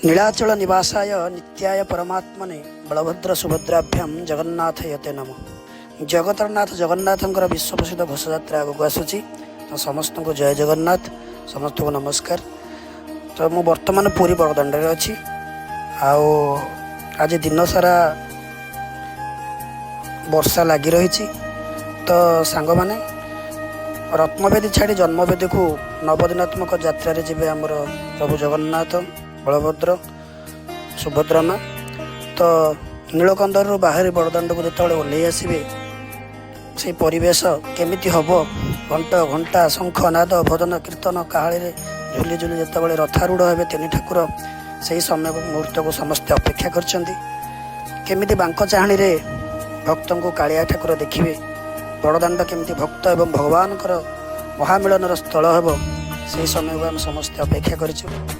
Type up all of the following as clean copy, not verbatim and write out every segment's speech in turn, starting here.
नीलाचल निवासाय नित्याय परमात्मने बलभद्र सुभद्राभ्याम जगन्नाथ यते नम। जगतरनाथ जगन्नाथंकर विश्व प्रसिद्ध घोषयात्रा आगक आसूची। तो समस्त को जय जगन्नाथ, समस्त को नमस्कार। तो मु वर्तमान पुरी बड़दाण्ड अच्छी। आज दिन सारा वर्षा लगी रही। तो सांग माने रत्नवेदी छाड़ी जन्मवेदी को नवदिनात्मक यात्रा जीवे आमर प्रभु जगन्नाथ, बलभद्र, सुभद्रा माँ। तो नीलकंदर बाहरी बड़दाण्ड को जो ओह्ल आसवे से परिवेश केमिति हम घंटा घंटा शंख नाद भजन कीर्तन काहाली झुली झुली जिते रथारूढ़ हे तीन ठाकुर से समय मुहूर्त को समस्ते अपेक्षा करमिति बांक चाहाणी भक्त को कालिया ठाकुर देखिए। बड़दाण्ड केमिति भक्त एवं भगवान महामिलन स्थल हे से समय को आम समस्ते अपेक्षा करूँ।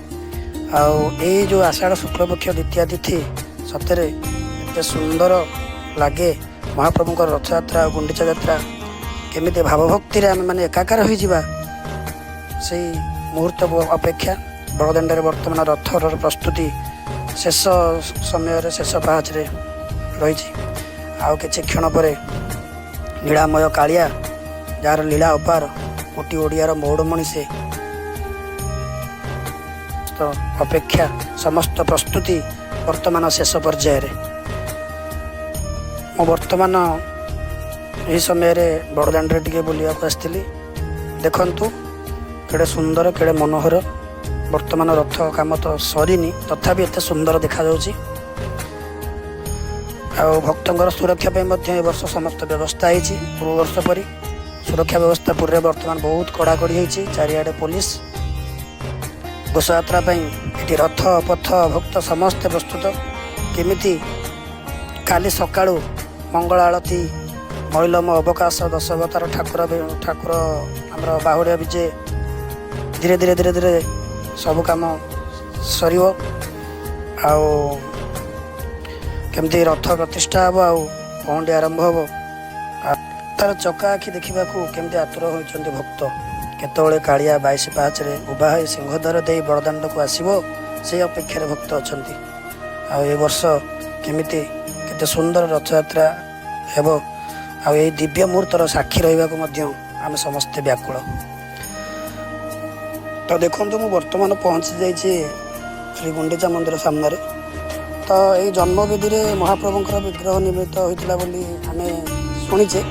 जो आषाढ़ शुक्लपक्ष द्वितीय तिथि सतरे एत सुंदर लगे। महाप्रभु रथयात्रा गुंडीचा यात्रा केमिति भावभक्ति आम मैंने एकाकार हो से मुहूर्त को अपेक्षा। बड़दाण्ड वर्तमान रथर प्रस्तुति शेष समय शेष पाहच रही। कि क्षण पर लीलामय कालिया जार लीला अपार कोटी ओडियार मौड़मणि से तो अपेक्षा समस्त प्रस्तुति वर्तमान शेष पर्याय। मु वर्तमान यही समय बड़दाण्ड टे बुलवाक आसती। देखु केड़े सुंदर केड़े मनोहर। वर्तमान रथ काम तो सरीनी तथापि एत सुंदर देखा जाउछि। भक्तों सुरक्षा वर्ष समस्त व्यवस्था है। पूर्व वर्ष परी सुरक्षा व्यवस्था पूरे वर्तमान बहुत कड़ाकड़ी होती। चारिआडे पुलिस घोषयात्रा ये रथ पथ भक्त समस्ते प्रस्तुत। केमिति काली सकाळु मंगल आलती महिलम अवकाश दशावतार ठाकुर ठाकुर आमर बाहुड़िया विजे धीरे धीरे धीरे धीरे सब काम सर केमती रथ प्रतिष्ठा हम पहंडी आरंभ हम। तार चका आखि देखा केमती आतुर होती भक्त। केतବେଳେ कालिया 22 पाहाच उभा हो सिंहद्वार दे बड़दाण्ड को आसो से अपेक्षार भक्त अच्छा। ए वर्ष केमिति केते सुंदर रथयात्रा हेब आ दिव्य मुहूर्तर साक्षी रहा आम समस्ते व्याकुल। तो देखु मु वर्तमान पहुँची जाइए श्री गुंडीचा मंदिर सामने। तो ये जन्मवेदी महाप्रभुंर विग्रह निर्मित होता बोली आम शुणीचे।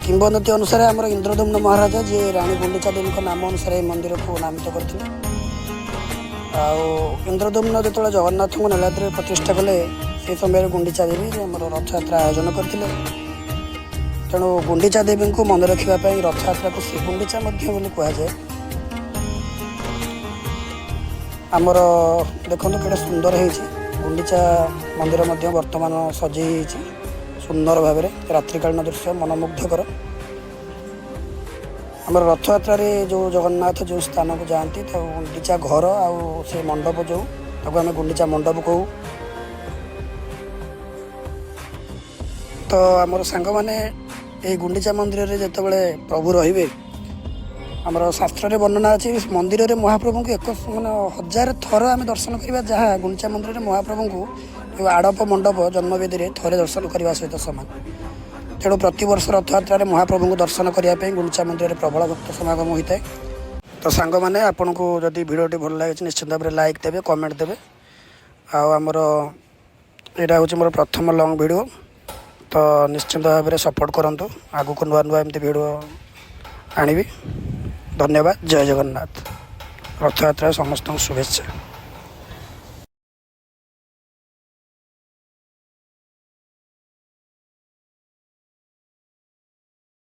किंवदंती अनुसार आमर इंद्रदुम्न महाराज जी राणी गुंडीचा देवी नाम अनुसार मंदिर को नामित करते। इंद्रदुम्न जो जगन्नाथ को नीलाद्री प्रतिष्ठा कले से समय गुंडीचा देवी आमर रथयात्रा आयोजन करते। तेणु गुंडीचा देवी को मन रखापी रथयात्रा को श्री गुंडीचा कहुए। आमर देखो केड़े सुंदर है गुंडीचा मंदिर वर्तमान सजी सुंदर भाव रात्रिकालीन दृश्य मनमुग्धकर। आमर रथयात्रा जो जगन्नाथ जो स्थान को जाती तो गुंडीचा घर से मंडप जो आम गुंडीचा मंडप कहू। तो आमर सांग माने ये गुंडीचा मंदिर में जितेबाला प्रभु रे आमर शास्त्र वर्णना अच्छी मंदिर में महाप्रभु को एक माने 1000 थर आम दर्शन करवा। जहाँ गुंडीचा मंदिर में महाप्रभु को आड़प मंडप जन्मवेदी में थरे दर्शन करने सहित सामान। तेणु प्रतिवर्ष रथयात्रा महाप्रभु को दर्शन करने गुंडीचा मंदिर में प्रबल भक्त समागम होता है। तो सांग मैंने आपन को जदि भिडियोटी भल लगे निश्चित भाव में लाइक देवे कमेंट देवे। आमर यहाँ हूँ मोर प्रथम लंग भिडियो। तो निश्चित भाव में सपोर्ट करूँ। आगू नुआ नुआ एमती भिडियो आनिबी। धन्यवाद। जय जगन्नाथ। रथयात्रा समस्त शुभेच्छा।